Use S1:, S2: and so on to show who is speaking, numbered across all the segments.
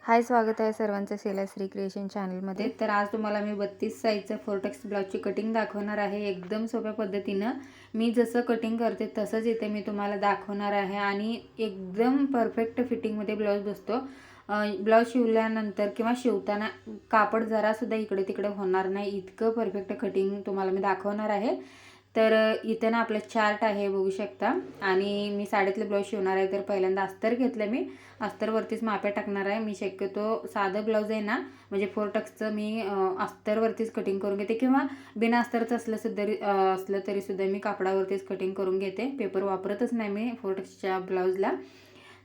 S1: हाय, स्वागत आहे सर्वांचं श्री क्रिएशन चॅनलमध्ये। तर आज तुम्हाला मी 32 साईजचा फोर्टेक्स ब्लाउजची कटिंग दाखवणार आहे। एकदम सोप्या पद्धतीनं मी जसं कटिंग करते तसंच इथे मी तुम्हाला दाखवणार आहे आणि एकदम परफेक्ट फिटिंगमध्ये ब्लाउज बसतो। ब्लाउज शिवल्यानंतर किंवा शिवताना कापड जरासुद्धा इकडे तिकडे होणार नाही, इतकं परफेक्ट कटिंग तुम्हाला मी दाखवणार आहे। तर इथे ना आपलं चार्ट आहे, बघू शकता। आणि मी साडीतले ब्लाउज शिवणार आहे, तर पहिल्यांदा अस्तर घेतलं मी। अस्तरवरतीच मापे टाकणार आहे। मी शक्यतो साधं ब्लाउज आहे ना, म्हणजे फोर्टेक्सचं मी अस्तरवरतीच कटिंग करून घेते किंवा बिना अस्तरचं असलं तरी सुद्धा मी कापडावरतीच कटिंग करून घेते। पेपर वापरतच नाही मी फोर्टेक्सच्या ब्लाउजला।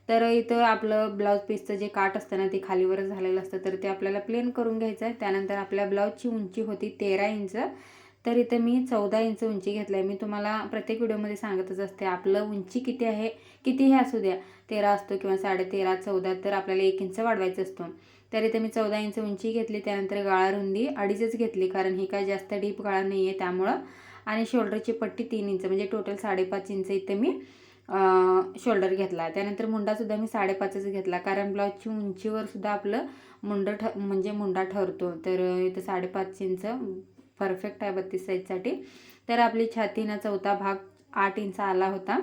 S1: तर इथं आपलं ब्लाउज पीसचं जे काट असतं ना, ते खालीवर झालेलं असतं, तर ते आपल्याला प्लेन करून घ्यायचं आहे। त्यानंतर आपल्या ब्लाउजची उंची होती 13 इंच, तर इथं मी 14 इंच उंची घेतलं आहे। मी तुम्हाला प्रत्येक व्हिडिओमध्ये सांगतच असते, आपलं उंची किती आहे, कितीही असू द्या, 13 असतो किंवा 13.5 14, तर आपल्याला 1 इंच वाढवायचं असतो। तर इथे मी 14 इंच उंची घेतली। त्यानंतर गाळा रुंदी 2.5च घेतली, कारण ही काय जास्त डीप गाळा नाही आहे त्यामुळं। आणि शोल्डरची पट्टी 3 इंच, म्हणजे टोटल 5.5 इंच इथे मी शोल्डर घेतला। त्यानंतर मुंडासुद्धा मी 5.5च घेतला, कारण ब्लाउजची उंचीवर सुद्धा आपलं म्हणजे मुंडा ठरतो। तर इथं 5.5 इंच परफेक्ट आहे 32 साईजसाठी। तर आपली छातीना चौथा भाग 8 इंच आला होता।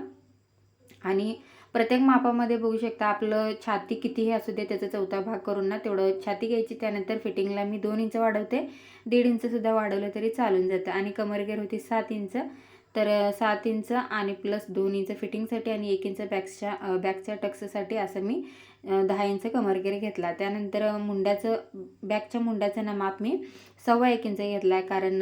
S1: आणि प्रत्येक मापामध्ये बघू शकता, आपलं छाती कितीही असू दे त्याचा चौथा भाग करून ना तेवढं छाती घ्यायची। त्यानंतर फिटिंगला मी 2 इंच वाढवते, 1.5 इंच सुद्धा वाढवलं तरी चालून जातं। आणि कमरघेर होती 7 इंच, तर 7 इंच आणि प्लस 2 इंच फिटिंगसाठी आणि 1 इंच बॅकच्या टक्ससाठी असं मी 10 इंच कमरघेर घेतला। त्यानंतर बॅकच्या मुंड्याचं ना माप मी 1.25 इंच घेतला आहे, कारण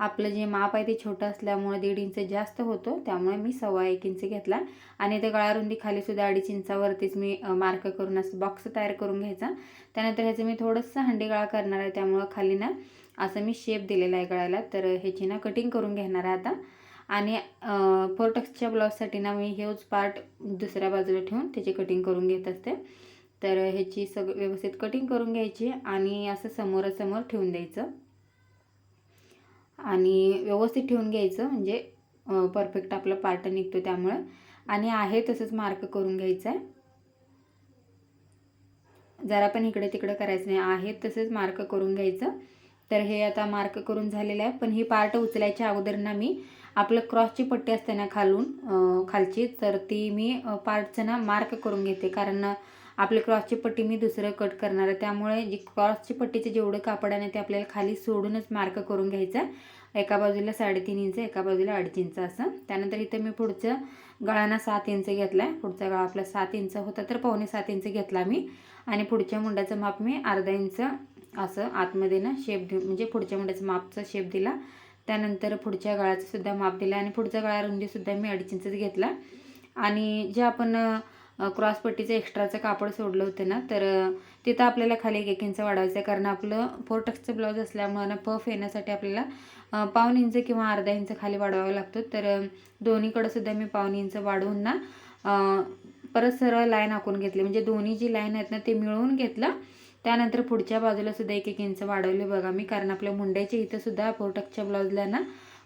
S1: आपलं जे माप आहे ते छोटं असल्यामुळे 1.5 इंच जास्त होतो, त्यामुळे मी 1.25 इंच घेतला। आणि ते गळारुंदी खाली सुद्धा 2.5 इंचावरतीच मी मार्क करून असं बॉक्स तयार करून घ्यायचा। त्यानंतर ह्याचं मी थोडंसं हंडी गळा करणार आहे, त्यामुळं खाली ना असं मी शेप दिलेला आहे गळ्याला। तर ह्याची ना कटिंग करून घेणार आहे आता। आणि फोर्टेक्सच्या ब्लाउजसाठी ना मी हेच पार्ट दुसऱ्या बाजूला ठेवून त्याची कटिंग करून घेत असते। तर ह्याची व्यवस्थित कटिंग करून घ्यायची आणि असं समोरासमोर ठेवून द्यायचं आणि व्यवस्थित ठेवून घ्यायचं, म्हणजे परफेक्ट आपला पार्ट निघतो त्यामुळं। आणि आहे तसंच मार्क करून घ्यायचं आहे, जरा पण इकडे तिकडे करायचं नाही, आहे तसंच मार्क करून घ्यायचं। तर हे आता मार्क करून झालेलं आहे। पण ही पार्ट उचलायच्या अगोदर ना मी आपलं क्रॉसची पट्टी असते ना खालची, तर ती मी पार्टचं ना मार्क करून घेते, कारण आपली क्रॉसची पट्टी मी दुसरं कट करणार आहे, त्यामुळे जी क्रॉसची पट्टीचं जेवढं कापड आहे ते आपल्याला खाली सोडूनच मार्क करून घ्यायचं। एका बाजूला 3.5 इंच, एका बाजूला 2.5 इंच असं। त्यानंतर इथं मी पुढचं गळाना 7 इंच घेतला आहे। पुढचा गळा आपला 7 इंच होता, तर 5.25 इंच घेतला मी। आणि पुढच्या मुंड्याचं माप मी अर्धा इंच असं आतमध्ये ना शेप म्हणजे पुढच्या मुंड्याचं मापचा शेप दिला। त्यानंतर पुढच्या गळ्याचं सुद्धा माप दिलं आणि पुढचा गळा रुंदीसुद्धा मी 2.5 इंचच घेतला। आणि जे आपण क्रॉस पट्टीचं एक्स्ट्राचं कापड सोडलं होतं ना, तर तिथं आपल्याला खाली 1 इंच वाढवायचं आहे, कारण आपलं फोर्टेक्सचं ब्लाउज असल्यामुळे ना पफ येण्यासाठी आपल्याला 1.25 इंच किंवा अर्धा इंच खाली वाढवावं लागतो। तर दोन्हीकडं सुद्धा मी 1.25 इंच वाढवून ना परत सरळ लाईन आखून घेतली, म्हणजे दोन्ही जी लाईन आहेत ना ते मिळवून घेतलं। त्यानंतर पुढच्या बाजूला सुद्धा 1 इंच वाढवले बघा मी, कारण आपल्या मुंड्याच्या इथं सुद्धा फोर्टेक्सच्या ब्लाउजला ना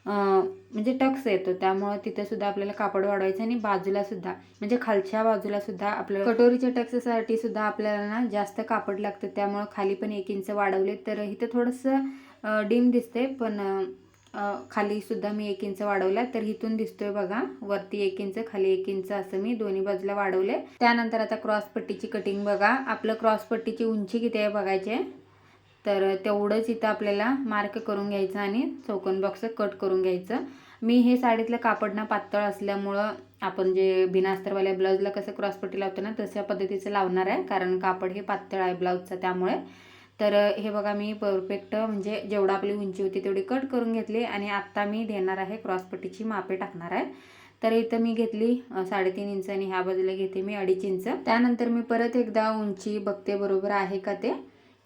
S1: म्हणजे टक्स येतो, त्यामुळे तिथं सुद्धा आपल्याला कापड वाढवायचं। आणि बाजूला सुद्धा म्हणजे खालच्या बाजूला सुद्धा आपल्याला कटोरीच्या टक्ससाठी सुद्धा आपल्याला ना जास्त कापड लागतं, त्यामुळे खाली पण 1 इंच वाढवले। तर इथं थोडंसं डिम दिसते, पण खाली सुद्धा मी 1 इंच वाढवला, तर इथून दिसतोय बघा, वरती 1 इंच खाली 1 इंच असं मी दोन्ही बाजूला वाढवले। त्यानंतर आता क्रॉस पट्टीची कटिंग बघा, आपलं क्रॉस पट्टीची उंची किती आहे बघायचे, तर तेवढंच इथं आपल्याला मार्क करून घ्यायचं आणि चौकोन बॉक्स कट करून घ्यायचं। मी हे साडीतलं कापड ना पातळ असल्यामुळं आपण जे बिना अस्तरवाल्या ब्लाउजला कसं क्रॉस पट्टी लावतो ना तशा पद्धतीचं लावणार आहे, कारण कापड हे पातळ आहे ब्लाउजचं त्यामुळे। तर हे बघा मी परफेक्ट म्हणजे जेवढं आपली उंची होती तेवढी कट करून घेतली। आणि आत्ता मी देणार आहे क्रॉस पट्टीची मापे टाकणार आहे। तर इथं मी घेतली 3.5 इंच आणि ह्या बाजूला घेते मी 2.5 इंच। त्यानंतर मी परत एकदा उंची बघते बरोबर आहे का ते,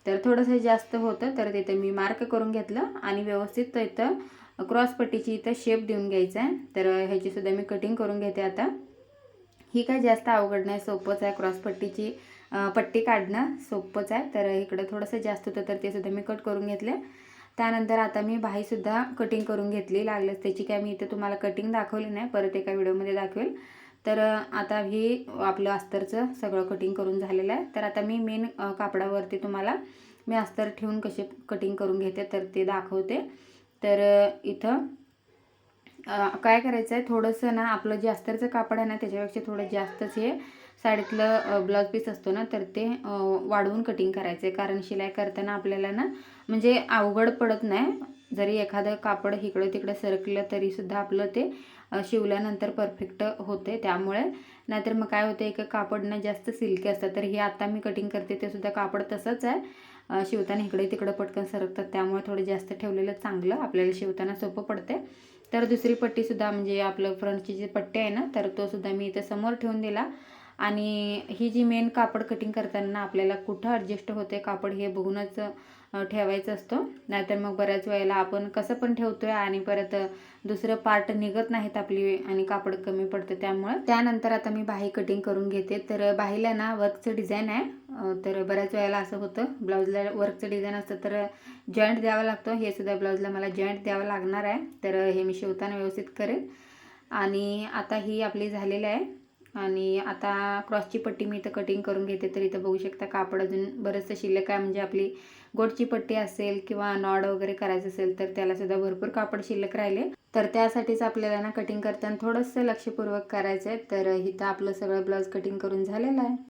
S1: तर थोडंसं जास्त होतं, तर तिथे मी मार्क करून घेतलं आणि व्यवस्थित इथं क्रॉस पट्टीची इथं शेप देऊन घ्यायचा आहे। तर ह्याची सुद्धा मी कटिंग करून घेते आता। ही काय जास्त अवघड नाही, सोपंच आहे, क्रॉस पट्टीची पट्टी काढणं सोपंच आहे। तर इकडं थोडंसं जास्त होतं, तर ते सुद्धा मी कट करून घेतले। त्यानंतर आता मी बाहीसुद्धा कटिंग करून घेतली, लागलंच त्याची काय मी इथं तुम्हाला कटिंग दाखवली नाही, परत एका व्हिडिओमध्ये दाखवेल। तर आता हे आपलं अस्तरचं सगळं कटिंग करून झालेलं आहे. तर आता मी मेन कापडावरती तुम्हाला मी अस्तर ठेवून कसे कटिंग करून घेते तर ते दाखवते. तर इथं काय करायचं आहे, थोडंसं ना आपलं जे अस्तरचं कापड आहे ना त्याच्यापेक्षा थोडं जास्तच हे साडीतलं ब्लाऊज पीस असतो ना तर ते वाढवून कटिंग करायचं आहे. कारण शिलाई करताना आपल्याला ना म्हणजे अवघड पडत नाही. जरी एखादं कापड इकडं तिकडं सरकलं तरीसुद्धा आपलं ते शिवल्यानंतर परफेक्ट होते. त्यामुळे नाहीतर मग काय होतं, एक कापड ना जास्त सिल्की असतं. तर हे आता मी कटिंग करते ते सुद्धा कापड तसंच आहे. शिवताना इकडे तिकडं पटकन सरकतात, त्यामुळे थोडं जास्त ठेवलेलं चांगलं, आपल्याला शिवताना सोपं पडते. तर दुसरी पट्टीसुद्धा म्हणजे आपलं फ्रंटची जी पट्टी आहे ना तर तो सुद्धा मी इथं समोर ठेवून दिला. आणि ही जी मेन कापड कटिंग करताना आपल्याला कुठं ॲडजस्ट होते कापड हे बघूनच ठेवायचं असतं. नाहीतर मग बऱ्याच वेळेला आपण कसं पण ठेवतोय आणि परत दुसरं पार्ट निघत नाहीत आपली आणि कापड कमी पडतं. त्यामुळे त्यानंतर आता मी बाही कटिंग करून घेते. तर बाहीला ना वर्कचं डिझाईन आहे. तर बऱ्याच वेळेला असं होतं ब्लाऊजला वर्कचं डिझाईन असतं तर जॉईंट द्यावा लागतो. हे सुद्धा ब्लाऊजला मला जॉईंट द्यावा लागणार आहे. तर हे मी शिवताना व्यवस्थित करेन. आणि आता ही आपली झालेली आहे. आणि आता क्रॉसची पट्टी मी इथं कटिंग करून घेते. तर इथं बघू शकता कापड अजून बरंचसं शिल्लक आहे. म्हणजे आपली गोटची पट्टी असेल किंवा नॉड वगैरे करायचं असेल तर त्याला सुद्धा भरपूर कापड शिल्लक राहिले. तर त्यासाठीच आपल्याला ना कटिंग करताना थोडंसं लक्षपूर्वक करायचं आहे. तर इथं आपलं सगळं ब्लाऊज कटिंग करून झालेलं आहे.